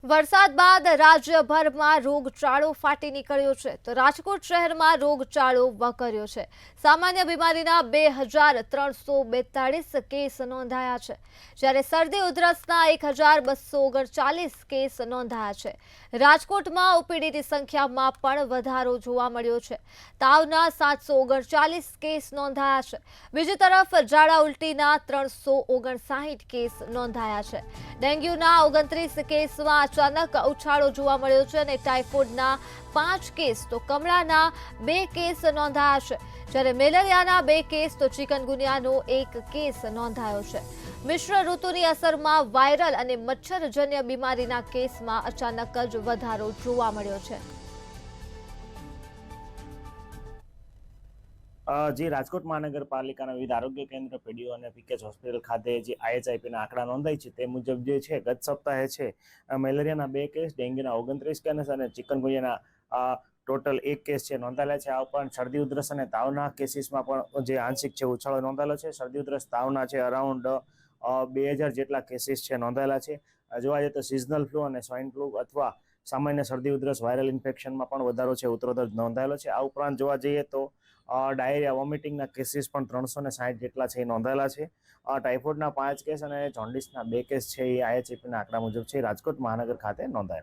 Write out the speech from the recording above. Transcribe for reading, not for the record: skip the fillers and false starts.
વરસાદ બાદ રાજ્યભરમાં રોગચાળો ફાટી નીકળ્યો છે તો રાજકોટ શહેરમાં રોગચાળો વકર્યો છે। સામાન્ય બીમારીના 2342 કેસ નોંધાયા છે, જ્યારે શરદી ઉધરસના 1239 કેસ નોંધાયા છે। રાજકોટમાં ઓપીડીની સંખ્યામાં પણ વધારો જોવા મળ્યો છે। તાવના 739 કેસ નોંધાયા છે। બીજી તરફ ઝાડા ઉલટીના 359 કેસ નોંધાયા છે। ડેન્ગ્યુના 29 કેસમાં અચાનક ઉછાળો જોવા મળ્યો છે અને ટાઇફોઇડના 5 કેસ તો કમળાના 2 કેસ નોંધાયા છે, જ્યારે મેલેરિયાના 2 કેસ તો ચિકનગુનિયાનો 1 કેસ નોંધાયો છે। મિશ્ર ઋતુની અસરમાં વાયરલ અને મચ્છરજન્ય બીમારીના કેસમાં અચાનક જ વધારો જોવા મળ્યો છે। જે રાજકોટ મહાનગરપાલિકાના વિવિધ આરોગ્ય કેન્દ્ર, પીડીઓ અને પીકેજ હોસ્પિટલ ખાતે જે IHIPના આંકડા નોંધાય છે તે મુજબ જે છે ગત સપ્તાહે છે મેલેરિયાના 2 કેસ, ડેન્ગ્યુના 29 કેસ અને ચિકનગુનિયાના ટોટલ 1 કેસ છે નોંધાયેલા છે। આ ઉપરાંત શરદી ઉધરસ અને તાવના કેસીસમાં પણ જે આંશિક છે ઉછાળો નોંધાયેલો છે। શરદી ઉધરસ તાવના છે અરાઉન્ડ 2000 જેટલા કેસીસ છે નોંધાયેલા છે। જોવા જઈએ તો સિઝનલ ફ્લૂ અને સ્વાઇન ફ્લૂ અથવા સામાન્ય શરદી ઉધરસ વાયરલ ઇન્ફેક્શનમાં પણ વધારો છે ઉત્તરોત્તર નોંધાયેલો છે। આ ઉપરાંત જોવા જઈએ તો ડાયરિયા વોમિટિંગના કેસીસ પણ 360 જેટલા છે એ નોંધાયેલા છે। ટાઇફોઇડના 5 કેસ અને જોન્ડિસના 2 કેસ છે એ IHIPના આંકડા મુજબ છે રાજકોટ મહાનગર ખાતે નોંધાયેલા।